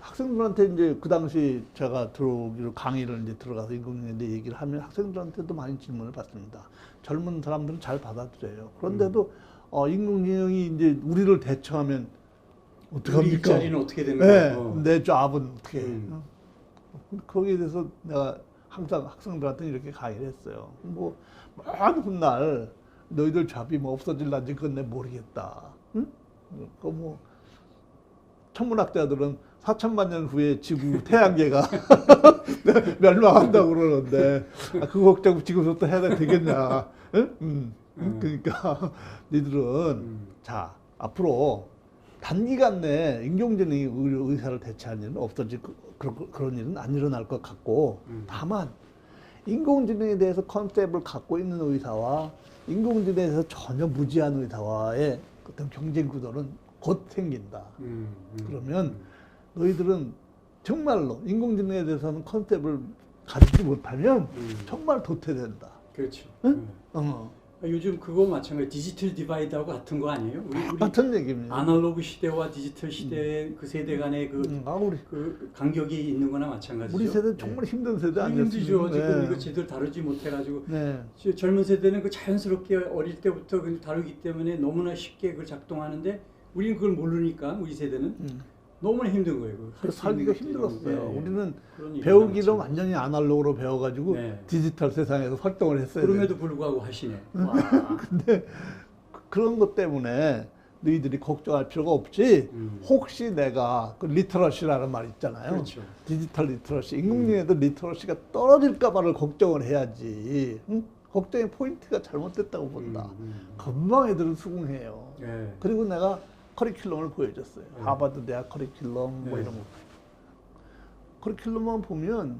학생들한테 이제 그 당시 제가 들어오기로 강의를 이제 들어가서 인공지능에 얘기를 하면 학생들한테도 많이 질문을 받습니다. 젊은 사람들은 잘 받아들여요. 그런데도 인공지능이 이제 우리를 대처하면 어떻게 우리 합니까? 일자리는 어떻게 되는 네, 거예요? 내 잡은 어떻게 해요? 거기에 대해서 내가 항상 학생들한테 이렇게 강의를 했어요. 뭐, 먼 훗날 너희들 잡이 뭐 없어질란지 그건 내가 모르겠다. 응? 그 뭐, 천문학자들은 4천만 년 후에 지구 태양계가 멸망한다고 그러는데 그 걱정 지금부터 해야 되겠냐? 응? 그러니까 니들은 자 앞으로 단기간 내에 인공지능이 의사를 대체하는 일은 없어질 그런 일은 안 일어날 것 같고 다만 인공지능에 대해서 컨셉을 갖고 있는 의사와 인공지능에 대해서 전혀 무지한 의사와의 어떤 경쟁 구도는 곧 생긴다. 그러면 너희들은 정말로 인공지능에 대해서는 컨셉을 가지지 못하면 정말 도태된다. 그렇죠. 응? 요즘 그거 마찬가지 디지털 디바이드하고 같은 거 아니에요? 우리 같은 얘기입니다. 아날로그 시대와 디지털 시대 그 세대 간의 그 간격이 있는 거나 마찬가지죠. 우리 세대는 정말 힘든 세대 아니었습니까? 힘들죠. 지금 이거 제대로 다루지 못해가지고 젊은 세대는 그 자연스럽게 어릴 때부터 다루기 때문에 너무나 쉽게 그걸 작동하는데 우리는 그걸 모르니까 우리 세대는 너무나 힘든 거예요. 그래서 살기가 힘들었어요. 우리는 배우기는 완전히 아날로그로 배워가지고 디지털 세상에서 활동을 했어요. 그럼에도 불구하고 하시네. 근데 그런 것 때문에 너희들이 걱정할 필요가 없지. 혹시 내가 그 리터러시라는 말 있잖아요. 그렇죠. 디지털 리터러시, 인공지능에도 리터러시가 떨어질까봐를 걱정을 해야지. 걱정의 포인트가 잘못됐다고 본다. 금방 애들은 수긍해요. 그리고 내가 커리큘럼을 보여줬어요. 하버드 대학 커리큘럼 뭐 이런 거. 커리큘럼만 보면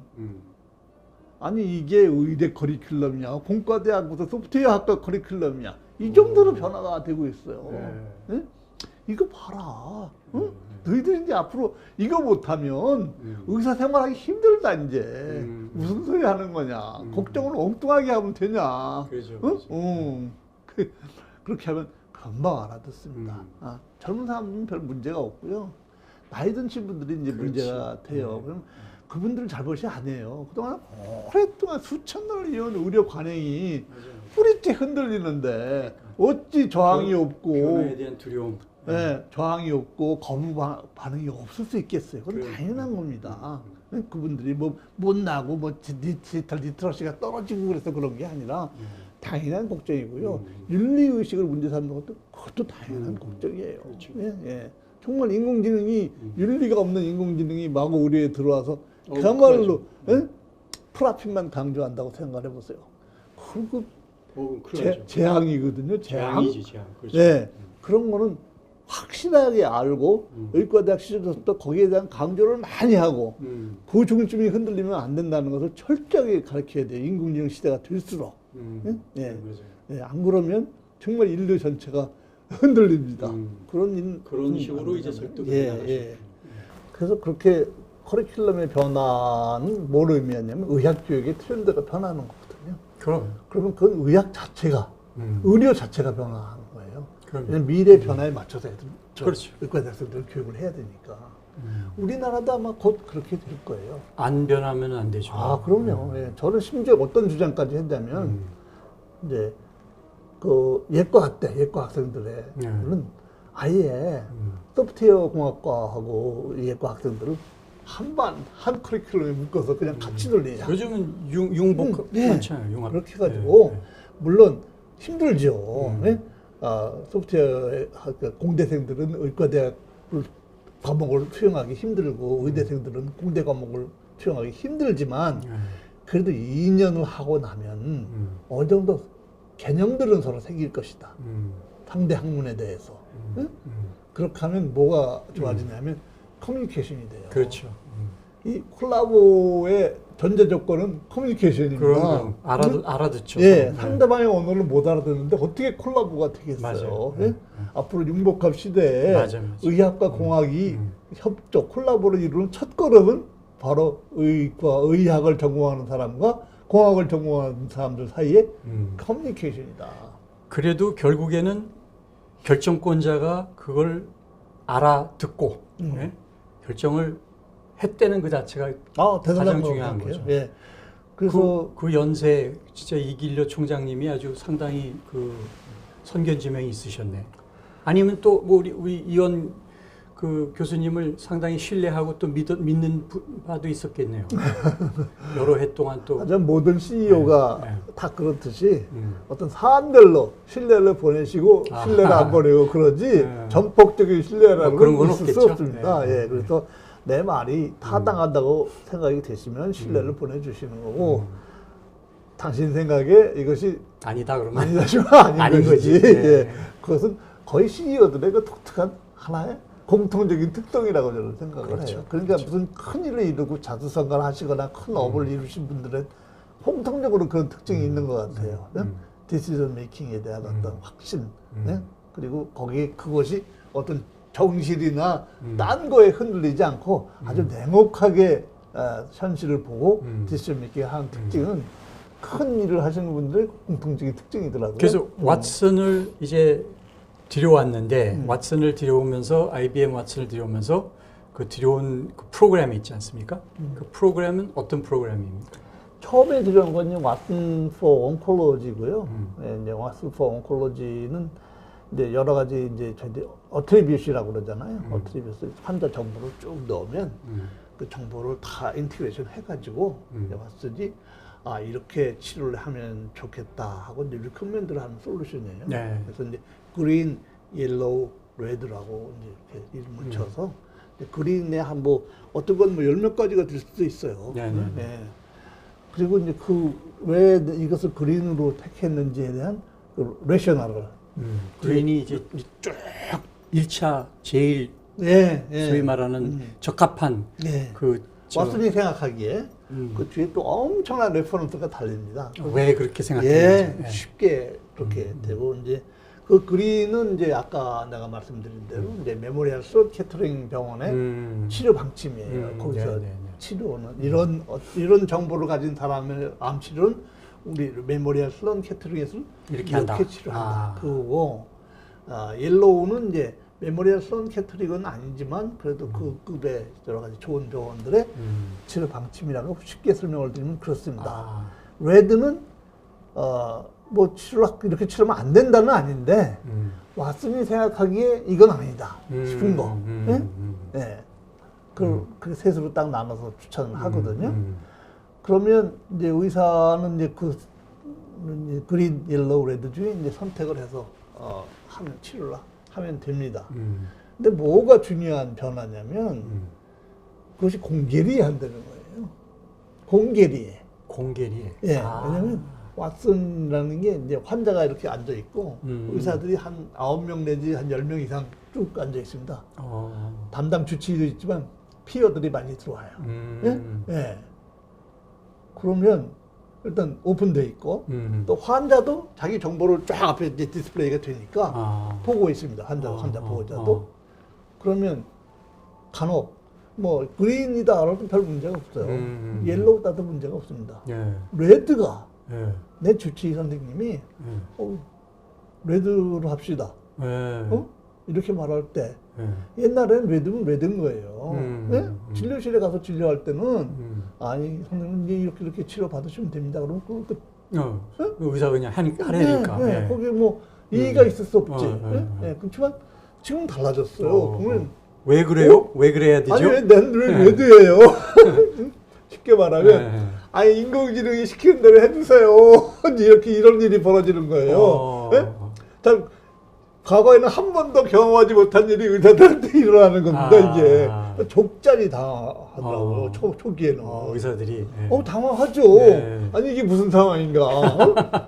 아니 이게 의대 커리큘럼이냐, 공과대학부터 소프트웨어학과 커리큘럼이냐 이 정도로 변화가 되고 있어요. 네? 이거 봐라. 너희들이 이제 앞으로 이거 못하면 의사 생활하기 힘들다 이제. 무슨 소리 하는 거냐. 걱정을 엉뚱하게 하면 되냐. 그렇죠. 그렇게 하면 금방 알아듣습니다. 젊은 사람은 별 문제가 없고요. 나이 드신 분들이 이제 문제가 돼요. 그럼 그분들은 잘못이 아니에요. 그동안 오랫동안 수천 년을 이어온 의료 관행이 뿌리째 흔들리는데 어찌 저항이 없고 변화에 대한 두려움. 저항이 없고 거부 반응이 없을 수 있겠어요. 그건 당연한 겁니다. 그분들이 뭐 못나고 뭐 디지털 리터러시가 떨어지고 그래서 그런 게 아니라 당연한 걱정이고요. 윤리의식을 문제 삼는 것도 그것도 당연한 걱정이에요. 그렇죠. 정말 인공지능이 윤리가 없는 인공지능이 마구 의료에 들어와서 그야말로 프라핏만 강조한다고 생각해 보세요. 그리고 재앙이거든요. 재앙이지, 재앙. 그렇죠. 그런 거는 확실하게 알고 의과대학 시절부터 거기에 대한 강조를 많이 하고 그 중심이 흔들리면 안 된다는 것을 철저하게 가르쳐야 돼요. 인공지능 시대가 될수록. 안 그러면 정말 인류 전체가 흔들립니다. 그런 식으로 이제 설득을 나가시죠. 그래서 그렇게 커리큘럼의 변화는 뭘 의미하냐면 의학 교육의 트렌드가 변하는 거거든요. 그러면 그 의학 자체가 의료 자체가 변화하는 거예요. 왜냐면 미래 변화에 맞춰서 애들 의과대학생들 교육을 해야 되니까. 우리나라도 아마 곧 그렇게 될 거예요. 안 변하면 안 되죠. 그럼요. 저는 심지어 어떤 주장까지 했냐면 이제 그 예과 학생들은 아예 소프트웨어 공학과하고 예과 학생들을 한 커리큘럼에 묶어서 그냥 같이 돌리자. 요즘은 융복 많잖아요. 융합. 그렇게 해가지고 물론 힘들죠. 소프트웨어 공대생들은 의과대학 과목을 수용하기 힘들고 의대생들은 공대 과목을 수용하기 힘들지만 그래도 2년을 하고 나면 어느 정도 개념들은 서로 생길 것이다. 상대 학문에 대해서. 그렇게 하면 뭐가 좋아지냐면 커뮤니케이션이 돼요. 그렇죠. 이 콜라보의 전제 조건은 커뮤니케이션입니다. 알아듣죠. 상대방의 언어를 못 알아듣는데 어떻게 콜라보가 되겠어요? 앞으로 융복합 시대에 의학과 공학이 협조, 콜라보를 이루는 첫 걸음은 바로 의학을 전공하는 사람과 공학을 전공하는 사람들 사이에 커뮤니케이션이다. 그래도 결국에는 결정권자가 그걸 알아듣고 결정을 했다는 그 자체가 가장 대단한 중요한 거죠. 거죠. 예. 그래서 그 연세 진짜 이길려 총장님이 아주 상당히 그 선견지명이 있으셨네. 아니면 또 뭐 우리 이원 그 교수님을 상당히 신뢰하고 또 믿는 바도 있었겠네요. 여러 해 동안 또 모든 CEO가 네. 다 그렇듯이 어떤 사안별로 신뢰를 보내시고 신뢰를 안 보내고 그러지 전폭적인 신뢰라는 그런 건 건 있을 수 없겠죠. 없습니다. 네. 예, 그래서 내 말이 타당하다고 생각이 되시면 신뢰를 보내주시는 거고 당신 생각에 이것이 아니다 그러면 아니다 싶으면 아닌 아닌 것이지. 거지. 네. 예. 그것은 거의 CEO들의 그 독특한 하나의 공통적인 특성이라고 저는 생각을 그렇죠. 해요. 그러니까 그렇죠. 무슨 큰 일을 이루고 자수성가를 하시거나 큰 업을 이루신 분들은 공통적으로 그런 특징이 있는 것 같아요. 디시전 메이킹에 대한 어떤 확신, 네? 그리고 거기에 그것이 어떤 정실이나 딴 거에 흔들리지 않고 아주 냉혹하게 현실을 보고 디시전 메이킹을 하는 특징은 큰 일을 하시는 분들의 공통적인 특징이더라고요. 그래서 왓슨을 이제 들여왔는데 왓슨을 들여오면서 IBM 왓슨을 들여오면서 그 들여온 그 프로그램이 있지 않습니까? 그 프로그램은 어떤 프로그램입니까? 처음에 들여온 건 왓슨 for Oncology고요. 예, 이제 왓슨 for Oncology는 이제 여러 가지 이제 저희들 어트리뷰시라고 그러잖아요. 어트리뷰시 환자 정보를 쭉 넣으면 그 정보를 다 인티그레이션 해가지고 왓슨이 이렇게 치료를 하면 좋겠다 하고 이제 리커멘드를 하는 솔루션이에요. 네. 그래서 이제 그린, 옐로우, 레드라고 이제 이렇게 이름을 쳐서 그린에 한 뭐 어떤 건 뭐 10몇 가지가 될 수도 있어요. 네. 그리고 이제 그 왜 이것을 그린으로 택했는지에 대한 그 레셔널을 그린이 이제 쭉 1차 제일 예. 소위 말하는 적합한 예. 그 왓슨이 생각하기에 그 뒤에 또 엄청난 레퍼런스가 달립니다. 왜 그렇게 생각했는지. 예, 쉽게 그렇게 되고 이제 그 그린은 이제 아까 내가 말씀드린 대로 이제 메모리얼 슬롯 캐터링 병원의 치료 방침이에요. 거기서 치료는 이런 정보를 가진 사람의 암 치료는 우리 메모리얼 슬롯 캐터링에서는 이렇게 한다. 치료한다. 그거고 옐로우는 이제 메모리얼 슬롯 캐터링은 아니지만 그래도 그 급의 여러 가지 좋은 병원들의 치료 방침이라고 쉽게 설명을 드리면 그렇습니다. 레드는 뭐 이렇게 치료하면 안 된다는 아닌데 왓슨이 생각하기에 이건 아니다 싶은 거. 네. 그 셋으로 딱 나눠서 추천을 하거든요. 그러면 이제 의사는 이제 그 그린, 옐로우, 레드 중에 이제 선택을 해서 하면 치료를 하면 됩니다. 근데 뭐가 중요한 변화냐면 그것이 공계리에 한다는 거예요. 공계리에. 예. 왜냐면 왓슨이라는 게 이제 환자가 이렇게 앉아 있고 의사들이 한 9명 내지 한 10명 이상 쭉 앉아 있습니다. 담당 주치의도 있지만 피어들이 많이 들어와요. 예. 그러면 일단 오픈돼 있고 또 환자도 자기 정보를 쫙 앞에 이제 디스플레이가 되니까 보고 있습니다. 환자 보호자도. 그러면 간혹 뭐 그린이다 그래도 별 문제가 없어요. 옐로우다도 문제가 없습니다. 레드가 내 주치의 선생님이 레드로 합시다. 이렇게 말할 때 옛날에는 레드면 레드인 거예요. 네? 진료실에 가서 진료할 때는 아니 선생님 이제 이렇게 치료 받으시면 됩니다. 그러면 의사가 그냥 하라니까. 거기 뭐 이의가 있을 수 없지. 그렇지만 지금 달라졌어요. 보면 왜 그래요? 왜 그래야 되죠? 아니 왜 레드예요? 쉽게 말하면 아니 인공지능이 시키는 대로 해주세요. 이런 일이 벌어지는 거예요. 참 과거에는 한 번도 경험하지 못한 일이 의사들한테 일어나는 겁니다. 이게 족자리 다 하더라고요. 초기에는 의사들이 당황하죠. 아니 이게 무슨 상황인가?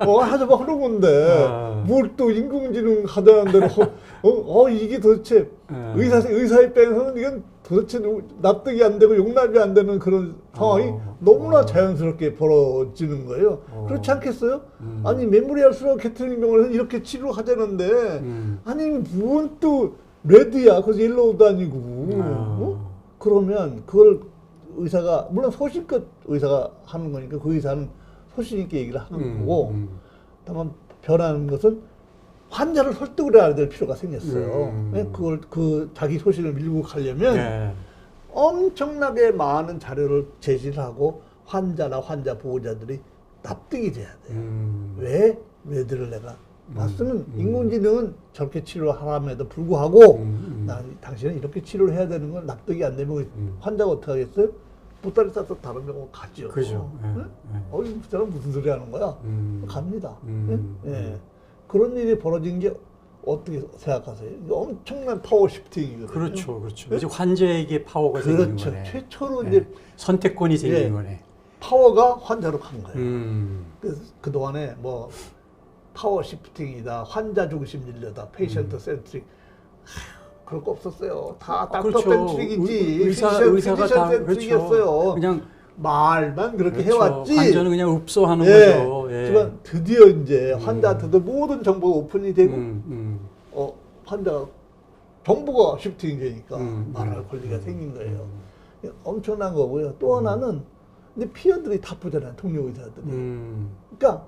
하자고 하는 건데 뭘 또 인공지능 하자는 대로 이게 도대체 의사 입장에서는 이건 도대체 납득이 안 되고 용납이 안 되는 그런 상황이 너무나 자연스럽게 벌어지는 거예요. 그렇지 않겠어요? 아니 메모리얼 슬롯 캐터링 병원에서 이렇게 치료하자는데 아니 무슨 또 레드야. 그래서 옐로우도 아니고 그러면 그걸 의사가 물론 소신껏 의사가 하는 거니까 그 의사는 소신 있게 얘기를 하는 거고 다만 변하는 것은 환자를 설득을 해야 될 필요가 생겼어요. 그걸 자기 소신을 밀고 가려면 엄청나게 많은 자료를 제시를 하고 환자나 환자 보호자들이 납득이 돼야 돼요. 왜들을 내가 봤으면 인공지능은 저렇게 치료하람에도 불구하고 당신은 이렇게 치료를 해야 되는 건 납득이 안 되면 환자가 어떻게 하겠어요? 보따리 싸서 다른 병원 가죠. 그죠. 응? 이 사람 무슨 소리 하는 거야? 갑니다. 예. 그런 일이 벌어진 게 어떻게 생각하세요? 이게 엄청난 파워 시프팅이거든요. 그렇죠, 그렇죠. 이제 환자에게 파워가 그렇죠. 생기는 거네. 최초로 네. 이제 선택권이 생기는 예. 거네. 파워가 환자로 간 거예요. 그래서 그동안에 뭐 파워 시프팅이다, 환자 중심 진료다, 페이션트 센트릭 그럴 거 없었어요. 다 닥터 그렇죠. 센트릭이지. 의사가 다 센트릭이었어요. 그렇죠. 그냥 말만 그렇게 그렇죠. 해왔지. 환자는 그냥 읍소하는 예. 거죠. 예. 하지만 드디어 이제 환자한테도 모든 정보가 오픈이 되고 환자가 정보가 시프팅이 되니까 말할 권리가 생긴 거예요. 엄청난 거고요. 또 하나는 근데 피어들이 다 보잖아요. 동료 의사들이. 그러니까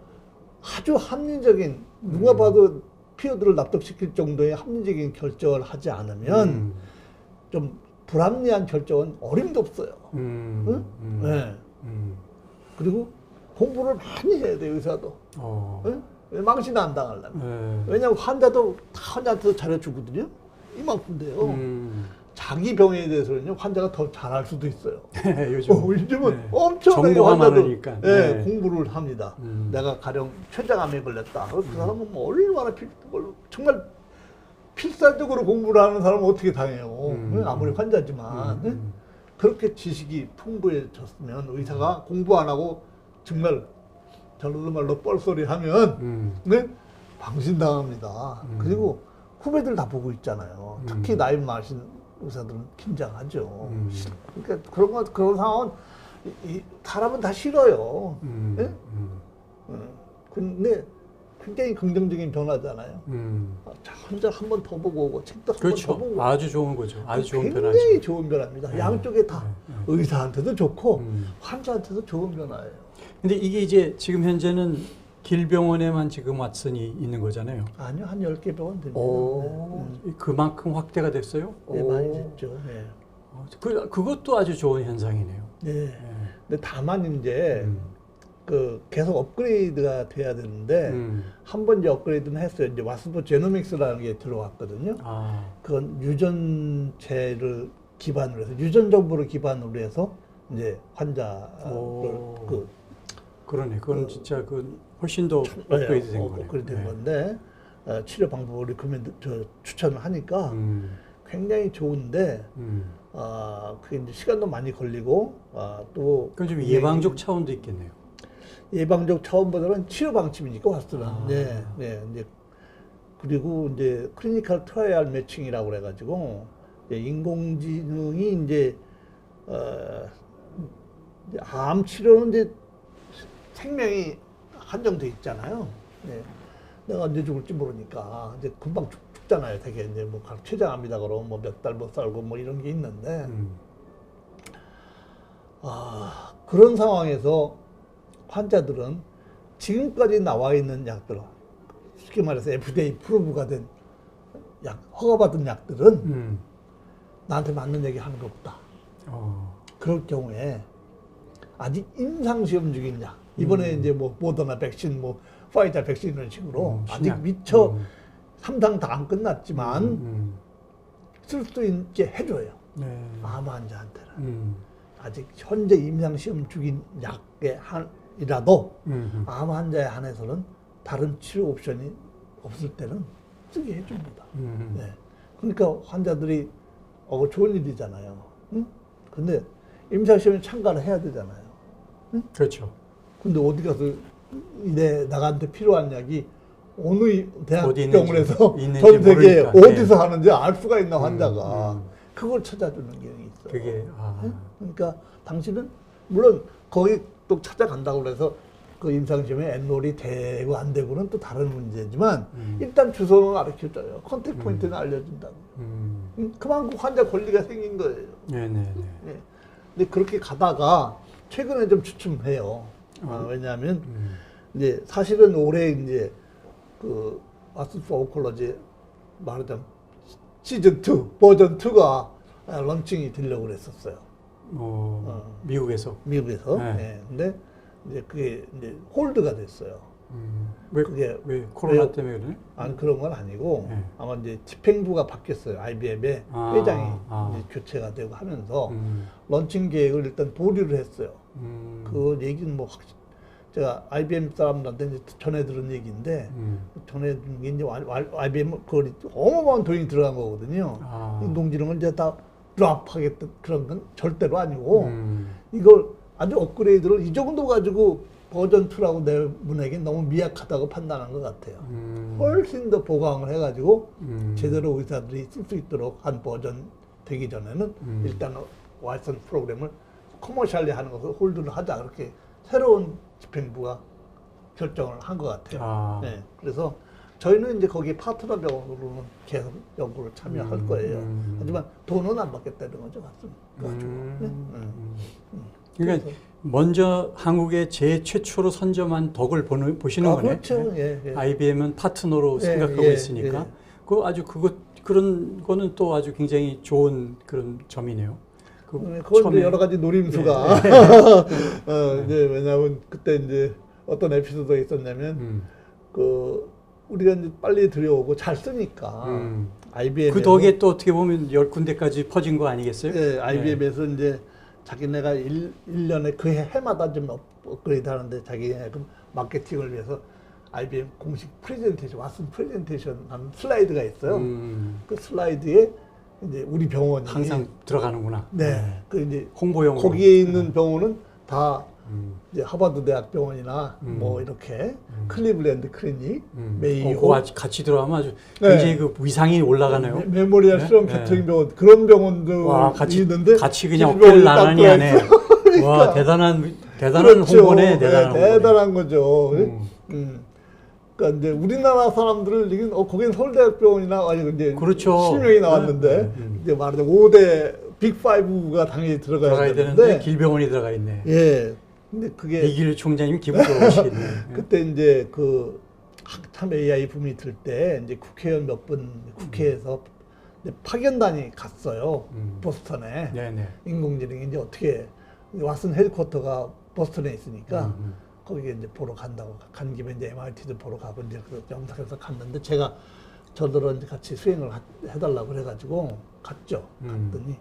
아주 합리적인 누가 봐도 피어들을 납득시킬 정도의 합리적인 결정을 하지 않으면 좀 불합리한 결정은 어림도 없어요. 응? 네. 그리고 공부를 많이 해야 돼요, 의사도. 응? 망신 안 당하려면. 왜냐하면 환자도 다 환자한테도 잘해주거든요. 이만큼 돼요. 자기 병에 대해서는요, 환자가 더 잘할 수도 있어요. 요즘은 엄청나게 환자들 공부를 합니다. 내가 가령 췌장암에 걸렸다. 그 사람은 뭐 얼마나 정말 필사적으로 공부를 하는 사람은 어떻게 당해요. 아무리 환자지만. 그렇게 지식이 풍부해졌으면 의사가 공부 안 하고 정말 저런 말로 뻘소리 하면 방신당합니다. 그리고 후배들 다 보고 있잖아요. 특히 나이 많으신 의사들은 긴장하죠. 그러니까 그런 상황은 사람은 다 싫어요. 근데 굉장히 긍정적인 변화잖아요. 자, 혼자 한 번 더 보고 오고 책도 한 번 그렇죠. 더 보고. 아주 좋은 거죠. 아주 좋은 변화죠. 굉장히 좋은 변화입니다. 양쪽에 다 의사한테도 좋고 환자한테도 좋은 변화예요. 근데 이게 이제 지금 현재는 길병원에만 지금 왓슨이 있는 거잖아요. 아니요, 한 10개 병원 됩니다. 그만큼 확대가 됐어요? 네, 많이 됐죠. 네. 그것도 아주 좋은 현상이네요. 네. 근데 다만 이제 계속 업그레이드가 돼야 되는데 한 번 이제 업그레이드는 했어요. 이제 와스포 제노믹스라는 게 들어왔거든요. 그건 유전체를 기반으로 해서 유전 정보를 기반으로 해서 이제 환자를 그러네. 그건 진짜 훨씬 더 업그레이드 된 거네요. 업그레이드 된 건데 치료 방법을 추천을 하니까 굉장히 좋은데 그게 이제 시간도 많이 걸리고 또 그건 좀 예방적 차원도 있겠네요. 예방적 차원보다는 치료 방침이니까 왔으면 이제 그리고 이제 클리니컬 트라이얼 매칭이라고 그래가지고 인공지능이 이제 암 치료는 이제 생명이 한정돼 있잖아요. 내가 언제 죽을지 모르니까 이제 금방 죽잖아요. 되게 이제 뭐 췌장암이다 그러면 뭐 몇 달 못 살고 뭐 이런 게 있는데 그런 상황에서 환자들은 지금까지 나와 있는 약들, 쉽게 말해서 FDA 프로브가 된 약, 허가받은 약들은 나한테 맞는 얘기 하는 거 없다. 그럴 경우에 아직 임상시험 중인 약, 이번에 이제 뭐 모더나 백신, 뭐 파이자 백신 이런 식으로 아직 미처 3상 다 안 끝났지만 쓸 수 있게 해줘요. 암 환자한테는. 아직 현재 임상시험 중인 약에 이라도 암 환자에 한해서는 다른 치료 옵션이 없을 때는 쓰게 해줍니다. 그러니까 환자들이 좋은 일이잖아요. 근데 임상시험에 참가를 해야 되잖아요. 그렇죠. 근데 어디 가서 나한테 필요한 약이 어느 대학병원에서 전 세계에 어디서 하는지 알 수가 있나 환자가. 그걸 찾아주는 기능이 있어요. 그게 그러니까 당신은 물론 거기 또 찾아간다고 해서 그 임상시험에 엔롤이 되고 안 되고는 또 다른 문제지만 일단 주소는 가르쳐줘요. 컨택 포인트는 알려준다고. 그만큼 환자 권리가 생긴 거예요. 근데 그렇게 가다가 최근에 좀 주춤해요. 왜냐하면 이제 사실은 올해 이제 와스 포 오컬러지 말하자면 시즌 2 버전 2가 런칭이 되려고 그랬었어요. 미국에서. 미국에서. 네. 예. 근데 이제 그게 이제 홀드가 됐어요. 왜 코로나 때문에 그러네? 아니 그런 건 아니고 네. 아마 이제 집행부가 바뀌었어요. IBM의 회장이 이제 교체가 되고 하면서 런칭 계획을 일단 보류를 했어요. 그 얘기는 뭐 제가 IBM 사람들한테 이제 전해 들은 얘기인데 전해 들은 게 이제 IBM 그 어마어마한 돈이 들어간 거거든요. 인공지능을 이제 다 드랍하겠다 그런 건 절대로 아니고 이걸 아주 업그레이드를 이 정도 가지고 버전 2라고 내보내기 너무 미약하다고 판단한 것 같아요. 훨씬 더 보강을 해가지고 제대로 의사들이 쓸 수 있도록 한 버전 되기 전에는 일단 와이슨 프로그램을 커머셜리 하는 것을 홀드를 하자 그렇게 새로운 집행부가 결정을 한 것 같아요. 네, 그래서 저희는 이제 거기에 파트너 병원으로는 계속 연구를 참여할 거예요. 하지만 돈은 안 받겠다는 거죠, 가지고. 네? 그러니까 먼저 한국에 최초로 선점한 덕을 보시는 거네. 그렇죠. 예, 예. IBM은 파트너로 생각하고 있으니까. 그런 거는 또 아주 굉장히 좋은 그런 점이네요. 그건 여러 가지 노림수가. 이제 왜냐하면 그때 이제 어떤 에피소드가 있었냐면, 우리가 이제 빨리 들여오고 잘 쓰니까, IBM. 그 덕에 또 어떻게 보면 10군데까지 퍼진 거 아니겠어요? 네, IBM에서 이제 자기네가 1년에 그 해마다 좀 업그레이드 하는데 자기네 그 마케팅을 위해서 IBM 공식 프레젠테이션, 왓슨 프레젠테이션 하는 슬라이드가 있어요. 그 슬라이드에 이제 우리 병원이 항상 들어가는구나. 네. 그 이제 홍보용 거기에 있는 병원은 다 이제 하버드 대학 병원이나 뭐 이렇게 클리블랜드 클리닉, 메이오 그거 같이 들어가면 아주 굉장히 그 위상이 올라가네요. 메모리얼 슬럼 캐터링 병원 그런 병원도 있는데 같이 그냥 어깨를 나란히 하네. 그러니까. 와 대단한 그렇죠. 홍보네. 대단한 거죠. 그러니까 이제 우리나라 사람들을 이게 거긴 서울대학병원이나 아니 이제 그렇죠. 실명이 나왔는데 이제 말하자면 5대 빅5가 당연히 들어가야 되는데 길병원이 들어가 있네. 예. 근데 그게 이길 총장님 기분 좋으시겠네. 그때 이제 그 한참 AI 붐이 들 때 이제 국회의원 몇 분 국회에서 파견단이 갔어요. 보스턴에. 네네. 인공지능이 이제 어떻게 왓슨 헤드쿼터가 보스턴에 있으니까 거기에 이제 보러 간다고 간 김에 이제 MIT도 보러 가고 이제 그 영탁에서 갔는데 제가 저들은 이제 같이 수행을 해달라고 그래가지고 갔죠. 갔더니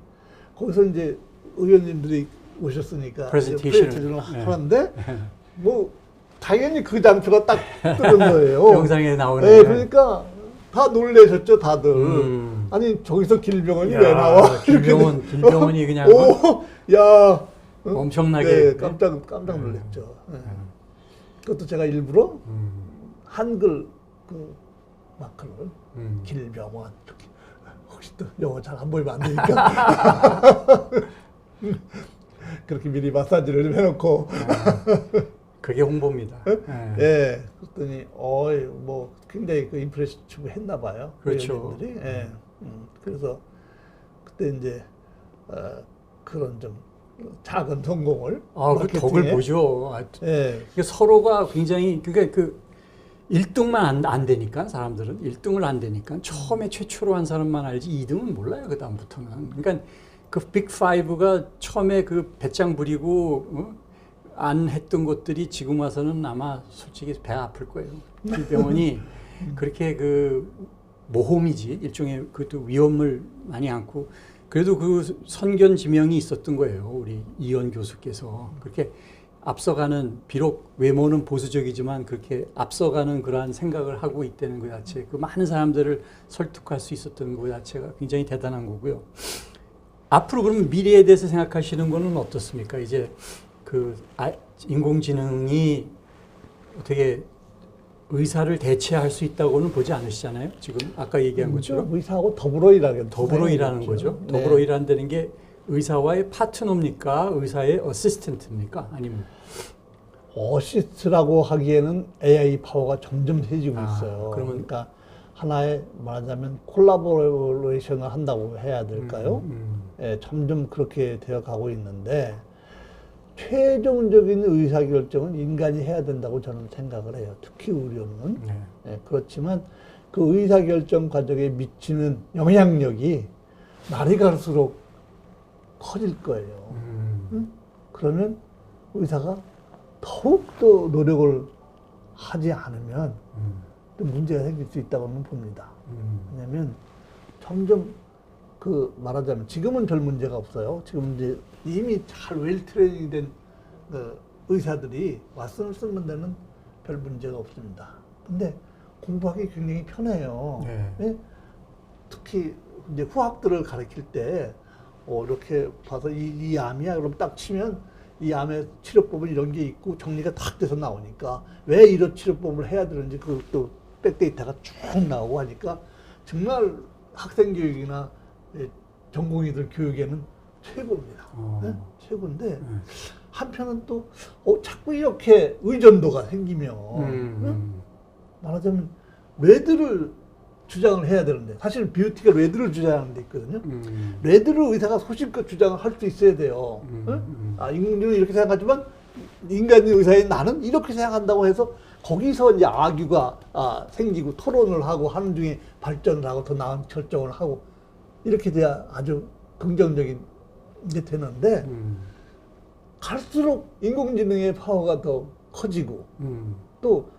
거기서 이제 의원님들이 오셨으니까 프레젠테이션을 하는데 뭐 당연히 그 장표가 딱 뜨는 거예요. 영상에 나오네. 네, 그러니까 다 놀라셨죠, 다들. 아니 저기서 길병원이 왜 나와? 길병원이 그냥 야 엄청나게 네, 깜짝 놀랐죠. 네. 그것도 제가 일부러 한글 그 마크를 길병원 이렇게 혹시 또 영어 잘 안 보이면 안 되니까 그렇게 미리 마사지를 좀 해놓고 그게 홍보입니다. 예. 그랬더니 뭐 굉장히 그 임프레시브 했나 봐요. 그렇죠. 예. 그래서 그때 이제 그런 좀 작은 성공을 그 덕을 보죠. 예. 서로가 굉장히 그러니까 그 1등만 안 되니까 사람들은 1등을 안 되니까 처음에 최초로 한 사람만 알지 2등은 몰라요. 그 다음부터는. 그러니까 그 빅5가 처음에 그 배짱 부리고 안 했던 것들이 지금 와서는 아마 솔직히 배 아플 거예요. 길병원이 그렇게 그 모험이지 일종의 그것도 위험을 많이 안고 그래도 그 선견 지명이 있었던 거예요. 우리 이현 교수께서 그렇게 앞서가는 비록 외모는 보수적이지만 그렇게 앞서가는 그러한 생각을 하고 있다는 것 자체, 그 많은 사람들을 설득할 수 있었던 것 자체가 굉장히 대단한 거고요. 앞으로 그러면 미래에 대해서 생각하시는 거는 어떻습니까? 이제 그 인공지능이 어떻게 의사를 대체할 수 있다고는 보지 않으시잖아요. 지금 아까 얘기한 것처럼 의사하고 더불어 일하는 거죠. 더불어 일한다는 게 의사와의 파트너입니까? 의사의 어시스턴트입니까? 아니면 어시스트라고 하기에는 AI 파워가 점점 세지고 있어요. 그러니까 하나의 말하자면 콜라보레이션을 한다고 해야 될까요? 예, 점점 그렇게 되어 가고 있는데 최종적인 의사결정은 인간이 해야 된다고 저는 생각을 해요. 특히 의료는. 예, 그렇지만 그 의사결정 과정에 미치는 영향력이 날이 갈수록 커질 거예요. 응? 그러면 의사가 더욱더 노력을 하지 않으면 또 문제가 생길 수 있다고는 봅니다. 왜냐하면 점점 그 말하자면 지금은 별 문제가 없어요. 지금 이제 이미 잘 웰 트레이닝 된 그 의사들이 왓슨을 쓰는 데는 별 문제가 없습니다. 근데 공부하기 굉장히 편해요. 네. 예? 특히 이제 후학들을 가르칠 때 이렇게 봐서 이 암이야 그럼 딱 치면 이 암의 치료법은 이런 게 있고 정리가 딱 돼서 나오니까 왜 이런 치료법을 해야 되는지 그것도 백데이터가 쭉 나오고 하니까 정말 학생 교육이나 전공의들 교육에는 최고입니다. 네? 최고인데 한편은 또 자꾸 이렇게 의존도가 생기면 네? 말하자면 레드를 주장을 해야 되는데 사실 뷰티가 레드를 주장하는 데 있거든요. 레드를 의사가 소신껏 주장을 할 수 있어야 돼요. 인공지능은 이렇게 생각하지만 인간 의사인 나는 이렇게 생각한다고 해서 거기서 이제 악유가 생기고 토론을 하고 하는 중에 발전을 하고 더 나은 결정을 하고 이렇게 돼야 아주 긍정적인 게 되는데 갈수록 인공지능의 파워가 더 커지고 또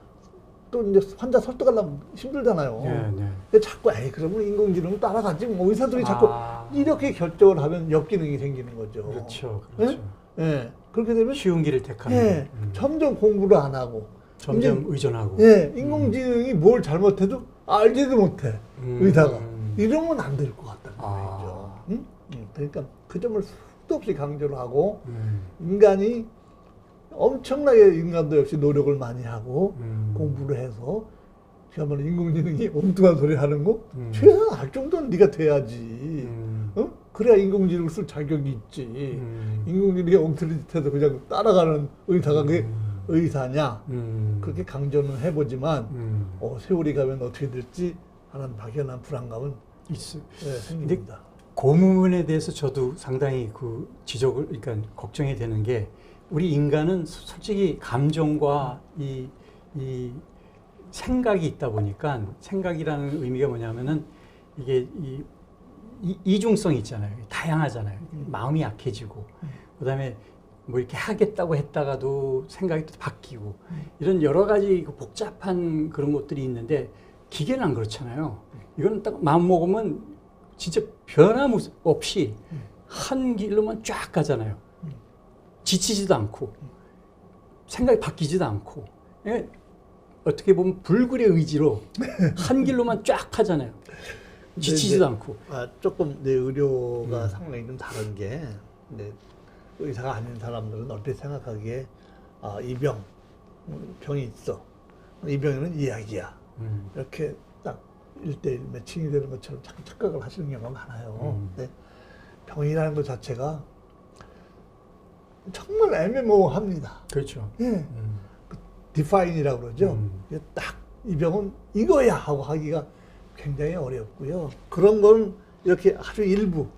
이제 환자 설득하려면 힘들잖아요. 네. 근데 자꾸 그러면 인공지능 따라가지 뭐 의사들이 자꾸 이렇게 결정을 하면 역기능이 생기는 거죠. 그렇죠. 예? 예. 그렇게 되면 쉬운 길을 택하는. 점점 공부를 안 하고 점점 의존하고. 인공지능이 뭘 잘못해도 알지도 못해 의사가 이러면 안 될 것 같다는 거죠. 응? 그러니까 그 점을 수도 없이 강조를 하고 인간이 엄청나게 인간도 역시 노력을 많이 하고 공부를 해서 그야말로 인공지능이 엉뚱한 소리 하는 거 최소한 알 정도는 네가 돼야지. 그래야 인공지능을 쓸 자격이 있지. 인공지능이 엉터리 짓해서 그냥 따라가는 의사가 그게 의사냐. 그렇게 강조는 해보지만 세월이 가면 어떻게 될지 하는 막연한 불안감은 생깁니다. 그 부분에 대해서 저도 상당히 그 지적을, 그러니까 걱정이 되는 게 우리 인간은 솔직히 감정과 이 생각이 있다 보니까 생각이라는 의미가 뭐냐면은 이게 이중성이 있잖아요. 다양하잖아요. 마음이 약해지고 그다음에 뭐 이렇게 하겠다고 했다가도 생각이 또 바뀌고 이런 여러 가지 복잡한 그런 것들이 있는데 기계는 안 그렇잖아요. 이거는 딱 마음 먹으면 진짜 변함없이 한 길로만 쫙 가잖아요. 지치지도 않고 생각이 바뀌지도 않고 어떻게 보면 불굴의 의지로 한 길로만 쫙 하잖아요. 지치지도 않고. 조금 내 의료가 상당히 좀 다른 게 의사가 아닌 사람들은 어떻게 생각하기에 이 병이 있어. 이 병에는 이야기야. 이렇게 딱 1대1 매칭이 되는 것처럼 자꾸 착각을 하시는 경우가 많아요. 근데 병이라는 것 자체가 정말 애매모호합니다. 그렇죠. 예. 디파인이라고 그러죠. 딱 이 병은 이거야 하고 하기가 굉장히 어렵고요. 그런 건 이렇게 아주 일부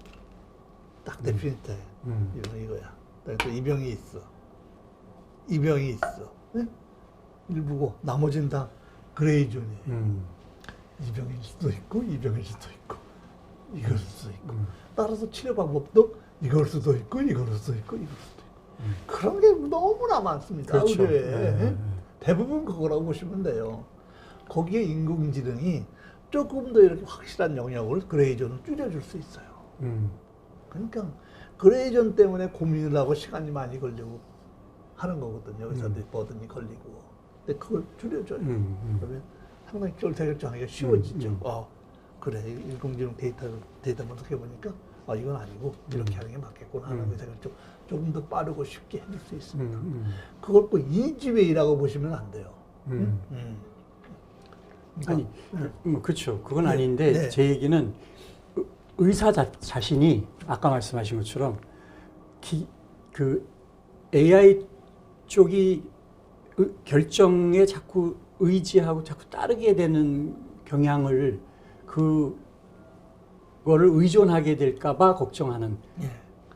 딱 데피니트 해. 이거야. 또 이 병이 있어. 이 병이 있어. 네? 일부고 나머지는 다 그레이존이에요. 이 병일 수도 있고 이 병일 수도 있고 이걸 수도 있고 따라서 치료 방법도 이걸 수도 있고 이걸 수도 있고 이걸 수도 있고 그런 게 너무나 많습니다. 그렇죠. 의료에. 대부분 그거라고 보시면 돼요. 거기에 인공지능이 조금 더 이렇게 확실한 영역을 그레이존을 줄여줄 수 있어요. 그러니까 그레이존 때문에 고민을 하고 시간이 많이 걸리고 하는 거거든요. 의사들이 버든이 걸리고. 근데 그걸 줄여줘요. 그러면 상당히 결정하기가 쉬워지죠. 그래 인공지능 데이터 분석해보니까 이건 아니고 이렇게 하는 게 맞겠구나 하는 의사가 조금 더 빠르고 쉽게 해줄 수 있습니다. 그걸 꼭 이지웨이라고 보시면 안 돼요. 아니, 그렇죠. 그건 아닌데 제 얘기는 의사 자신이 아까 말씀하신 것처럼 그 AI 쪽이 결정에 자꾸 의지하고 자꾸 따르게 되는 경향을 그거를 의존하게 될까봐 걱정하는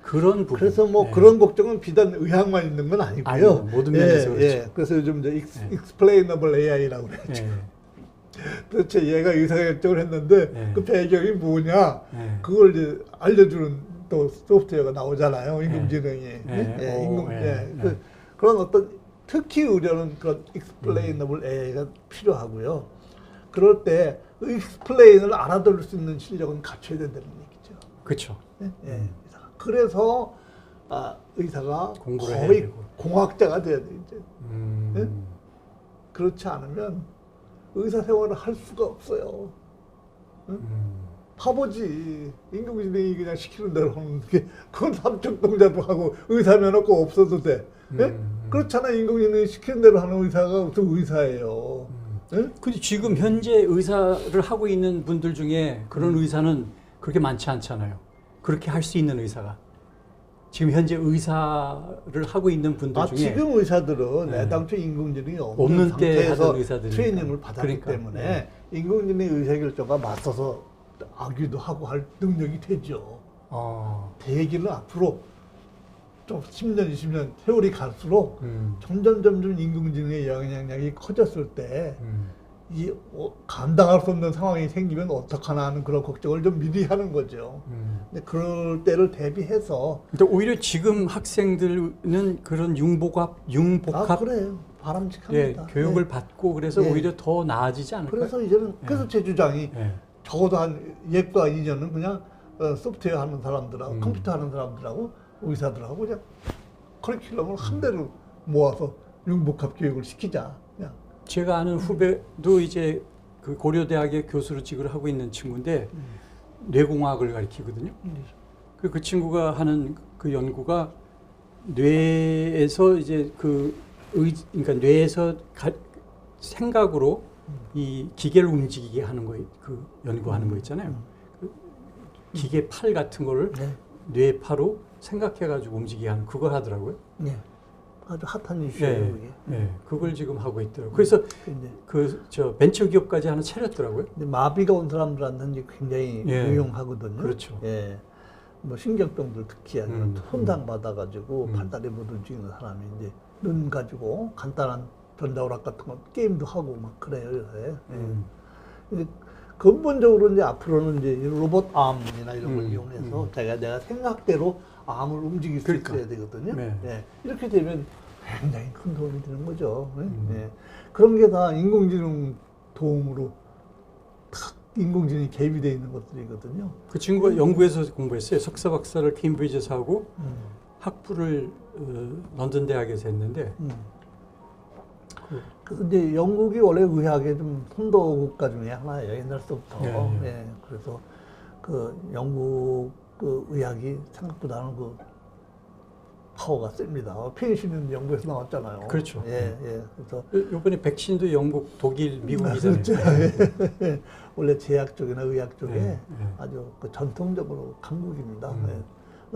그런 부분. 그래서 그런 걱정은 비단 의학만 있는 건 아니고요. 모든 면에서 그렇죠. 그래서 요즘 이제 explainable AI라고 그러죠. 도대체 얘가 의사결정을 했는데 그 배경이 뭐냐 그걸 이제 알려주는 또 소프트웨어가 나오잖아요. 인공지능이. 그런 어떤 특히 의료는 그런 explainable AI가 필요하고요. 그럴 때 explain을 알아들을 수 있는 실력은 갖춰야 된다는 얘기죠. 그렇죠. 그래서 의사가 공부를 해야 거의 되고. 공학자가 돼야 돼 이제. 그렇지 않으면 의사 생활을 할 수가 없어요. 바보지. 인공지능이 그냥 시키는 대로 하는 게 그건 삼척 동자도 하고 의사 면허 꼭 없어도 돼. 그렇잖아. 인공지능이 시키는 대로 하는 의사가 무슨 의사예요. 근데 지금 현재 의사를 하고 있는 분들 중에 그런 의사는 그렇게 많지 않잖아요. 그렇게 할 수 있는 의사가. 지금 현재 의사를 하고 있는 분들 중에 지금 의사들은 애당초 인공지능이 없는 때 상태에서 하던 의사들이니까. 트레이닝을 받았기 그러니까, 때문에 인공지능의 의사결정과 맞서서 아기도 하고 할 능력이 되죠. 대기는 앞으로 좀 10년, 20년 세월이 갈수록 점점 인공지능의 영향력이 커졌을 때 이 감당할 수 없는 상황이 생기면 어떡하나 하는 그런 걱정을 좀 미리 하는 거죠. 근데 그럴 때를 대비해서. 근데 오히려 지금 학생들은 그런 융복합 그래요. 바람직합니다. 교육을 받고 그래서 오히려 더 나아지지 않을까요? 그래서 이제는 그래서 제 주장이 적어도 한 예과 2년은 그냥 소프트웨어 하는 사람들하고 컴퓨터 하는 사람들하고 의사들하고 그냥 커리큘럼을 한 대로 모아서 융복합 교육을 시키자. 그냥. 제가 아는 후배도 이제 그 고려대학의 교수로 직을 하고 있는 친구인데 뇌공학을 가르치거든요. 그 친구가 하는 그 연구가 뇌에서 이제 그러니까 뇌에서 생각으로 이 기계를 움직이게 하는 거, 그 연구하는 거 있잖아요. 그 기계 팔 같은 거를 뇌파로 생각해가지고 움직이게 하는 그걸 하더라고요. 아주 핫한 이슈예요, 그게. 그걸 지금 하고 있더라고요. 그래서 벤처 기업까지 하나 차렸더라고요. 근데 마비가 온 사람들한테는 이제 굉장히 유용하거든요. 그렇죠. 뭐 신경병들 특히 아니면 손상 받아가지고 팔다리 못 움직이는 사람이 이제 눈 가지고 간단한 전자오락 같은 거 게임도 하고 막 그래요, 요새. 근데 근본적으로 이제 앞으로는 이제 로봇 암이나 이런 걸 이용해서 내가 생각대로 암을 움직일 수 있어야 되거든요. 이렇게 되면 굉장히 큰 도움이 되는 거죠. 그런 게 다 인공지능 도움으로 탁 인공지능이 개입이 되어 있는 것들이거든요. 그 친구가 영국에서 공부했어요. 석사 박사를 케임브리지에서 하고 학부를 런던 대학에서 했는데. 그래서 이제 영국이 원래 의학의 좀 선도 국가 중에 하나예요. 옛날부터. 그래서 그 영국 그 의학이 생각보다는 그 파워가 셉니다. 페니실린 영국에서 나왔잖아요. 그렇죠. 그래서 이번에 백신도 영국, 독일, 미국이잖아요. 그렇죠. 원래 제약 쪽이나 의학 쪽에 아주 그 전통적으로 강국입니다.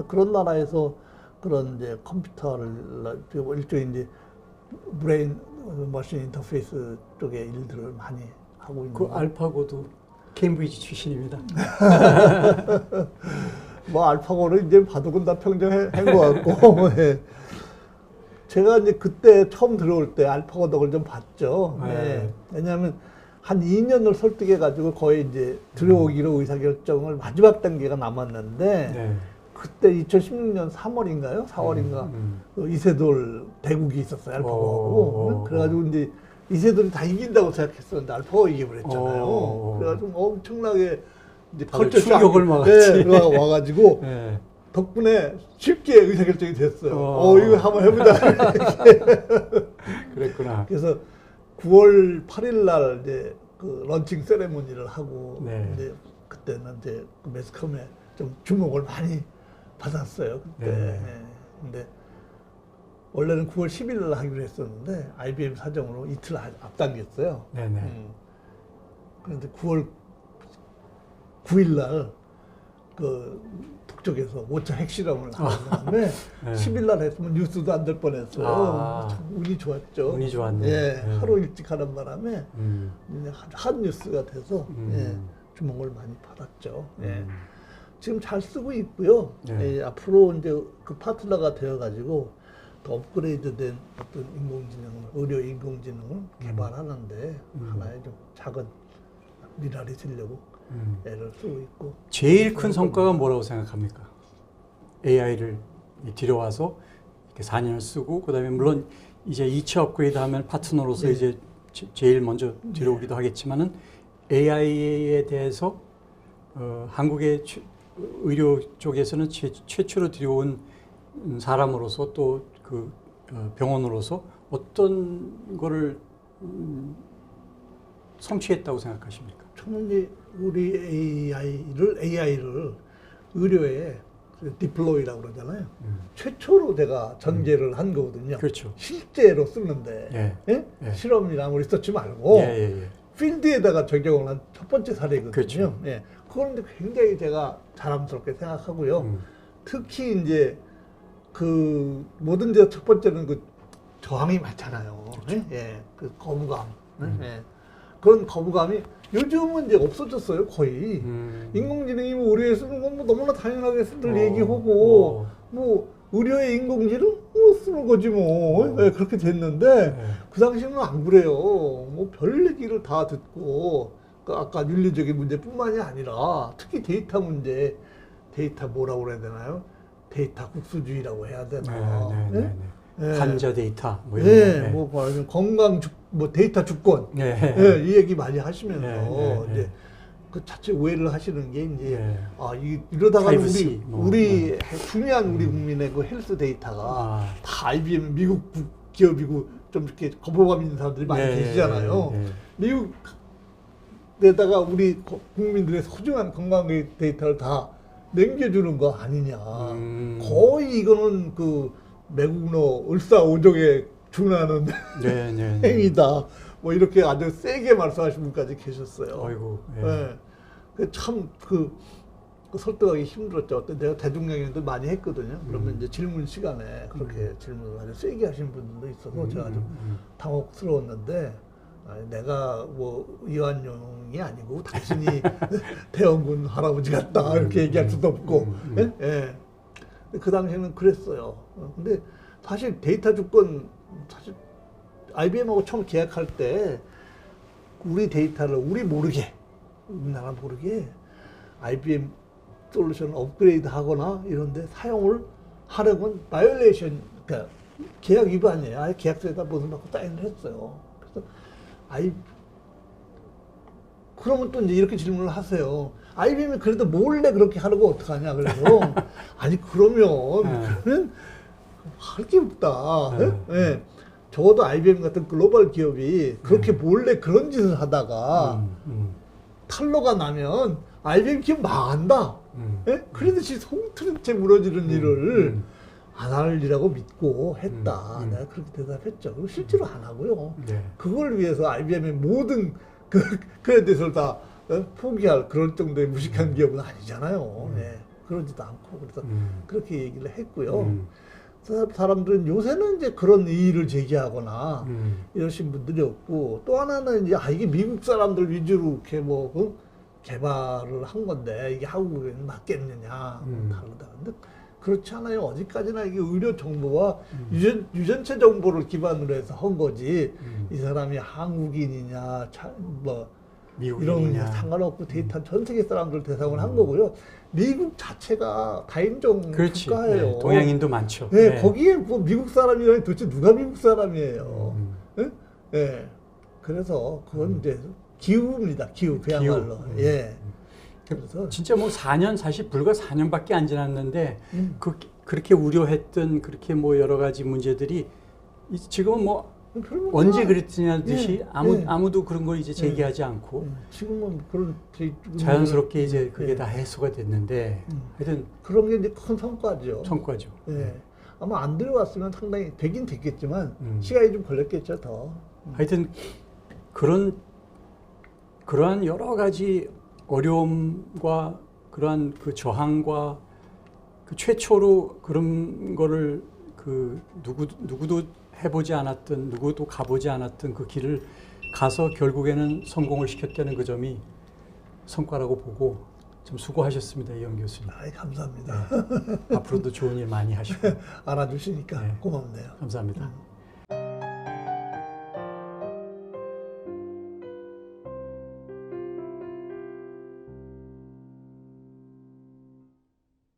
그런 나라에서 그런 이제 컴퓨터를 일종의 이제 브레인 머신 인터페이스 쪽의 일들을 많이 하고 있는. 그 알파고도 케임브리지 출신입니다. 뭐 알파고는 이제 바둑은 다 평정한 것 같고. 제가 이제 그때 처음 들어올 때 알파고 덕을 좀 봤죠. 왜냐하면 한 2년을 설득해가지고 거의 이제 들어오기로 의사결정을 마지막 단계가 남았는데 그때 2016년 3월인가요? 4월인가 그 이세돌 대국이 있었어요. 알파고하고. 그래가지고 이제 이세돌이 다 이긴다고 생각했었는데 알파고가 이겨버렸잖아요. 그래가지고 엄청나게 이제 충격을 먹었지. 와가지고 덕분에 쉽게 의사결정이 됐어요. 이거 한번 해보자. 그랬구나. 그래서 9월 8일 날 이제 그 런칭 세레모니를 하고 이제 그때는 이제 그 매스컴에 좀 주목을 많이 받았어요. 그때. 근데 원래는 9월 10일 날 하기로 했었는데 IBM 사정으로 이틀 앞당겼어요. 그런데 9월 9일 날 그 북쪽에서 5차 핵실험을 하는 다음에 10일 날 했으면 뉴스도 안 될 뻔했어요. 참 운이 좋았죠. 운이 좋았네. 하루 일찍 하는 바람에 한 뉴스가 돼서 주목을 많이 받았죠. 지금 잘 쓰고 있고요. 앞으로 이제 그 파트너가 되어가지고 더 업그레이드된 어떤 인공지능을, 의료 인공지능을 개발하는데 하나의 좀 작은 미랄이 되려고 애를 쓰고 있고. 제일 큰 성과가 뭐라고 생각합니까? AI를 들여와서 이렇게 4년을 쓰고 그다음에 물론 이제 2차 업그레이드하면 파트너로서 네. 이제 제일 먼저 들여오기도 하겠지만은 AI에 대해서 한국의 의료 쪽에서는 최초로 들여온 사람으로서 또 그 병원으로서 어떤 거를 성취했다고 생각하십니까? 저는 이제 우리 AI를 의료에 디플로이라고 그러잖아요. 최초로 제가 전개를 한 거거든요. 그렇죠. 실제로 쓰는데 예. 예? 예. 실험이랑 리서치 말고 예. 필드에다가 적용을 한 첫 번째 사례거든요. 그렇죠. 예. 그건 굉장히 제가 자랑스럽게 생각하고요. 특히 이제 그 뭐든 이제 첫 번째는 그 저항이 많잖아요. 그렇죠. 예. 그 거부감. 예. 그런 거부감이 요즘은 이제 없어졌어요, 거의. 인공지능이 뭐 의료에 쓰는 건 뭐 너무나 당연하게 쓰는 얘기하고, 뭐 의료의 인공지능 뭐 쓰는 거지 뭐. 예, 그렇게 됐는데, 그 당시에는 안 그래요. 뭐 별 얘기를 다 듣고, 그 아까 윤리적인 문제뿐만이 아니라, 특히 데이터 문제, 데이터 뭐라고 그래야 되나요? 데이터 국수주의라고 해야 되나? 예? 환자 데이터 뭐 이런 예, 거. 뭐 말하면 건강 뭐 데이터 주권, 예. 예, 이 얘기 많이 하시면서 예. 이제 그 자체 오해를 하시는 게 이제 예. 이러다가 프라이버시, 우리 중요한 우리 국민의 그 헬스 데이터가 다 IBM 미국 기업이고 좀 이렇게 거부감 있는 사람들이 많이 계시잖아요. 미국에다가 우리 국민들의 소중한 건강 데이터를 다 남겨주는 거 아니냐. 거의 이거는 그 매국노 을사오적에 준하는 행위다. 뭐 이렇게 아주 세게 말씀하신 분까지 계셨어요. 아이고. 예. 참 그 설득하기 힘들었죠. 어떤 내가 대중강연도 많이 했거든요. 그러면 이제 질문 시간에 그렇게 질문을 아주 세게 하신 분들도 있어서 제가 좀 당혹스러웠는데 내가 뭐 이완용이 아니고 당신이 대원군 할아버지 같다 이렇게 얘기할 수도 없고 예. 그 당시에는 그랬어요. 근데 사실 데이터 주권 사실 IBM하고 처음 계약할 때 우리 데이터를 우리 모르게 우리나라 모르게 IBM 솔루션 업그레이드 하거나 이런데 사용을 하려면 바이올레이션 그러니까 계약 위반이에요. 아예 계약서에다 무슨 받고 사인을 했어요. 그래서 그러면 또 이제 이렇게 질문을 하세요. IBM이 그래도 몰래 그렇게 하려고 어떡하냐 그래서 아니 그러면 할 게 없다. 예. 적어도 IBM 같은 글로벌 기업이 그렇게 몰래 그런 짓을 하다가 탈로가 나면 IBM 기업 망한다. 예? 그러듯이 송트린 채 무너지는 일을 안 할 일이라고 믿고 했다. 내가 그렇게 대답했죠. 그리고 실제로 안 하고요. 그걸 위해서 IBM의 모든 그 크레딧을 다 포기할 그런 정도의 무식한 기업은 아니잖아요. 예. 그러지도 않고 그래서 그렇게 얘기를 했고요. 사람들은 요새는 이제 그런 이의를 제기하거나 이러신 분들이 없고 또 하나는 이제 이게 미국 사람들 위주로 이렇게 뭐 개발을 한 건데 이게 한국에는 맞겠느냐 다르다. 근데 그렇지 않아요. 어디까지나 이게 의료 정보와 유전체 정보를 기반으로 해서 한 거지. 이 사람이 한국인이냐, 뭐 이런 게 상관없고 데이터 전 세계 사람들 대상을 한 거고요. 미국 자체가 다인종 국가예요. 네, 동양인도 많죠. 네, 거기에 뭐 미국 사람이라니 도대체 누가 미국 사람이에요. 네? 네. 그래서 그건 이제 기후입니다. 기후 그야말로. 예. 그래서 진짜 뭐 4년 사실 불과 4년밖에 안 지났는데 그렇게 우려했던 그렇게 뭐 여러 가지 문제들이 지금은 뭐 언제 그랬느냐 듯이 아무도 그런 걸 이제 제기하지 않고 지금은 그런 자연스럽게 이제 그게 다 해소가 됐는데 하여튼 그런 게 이제 큰 성과죠. 성과죠. 예. 아마 안 들어왔으면 상당히 되긴 됐겠지만 시간이 좀 걸렸겠죠 더. 하여튼 그러한 여러 가지 어려움과 그러한 그 저항과 그 최초로 그런 거를 그 누구도 해보지 않았던 누구도 가보지 않았던 그 길을 가서 결국에는 성공을 시켰다는 그 점이 성과라고 보고 좀 수고하셨습니다, 이영 교수님. 감사합니다. 네. 앞으로도 좋은 일 많이 하시고 알아주시니까 고맙네요. 감사합니다.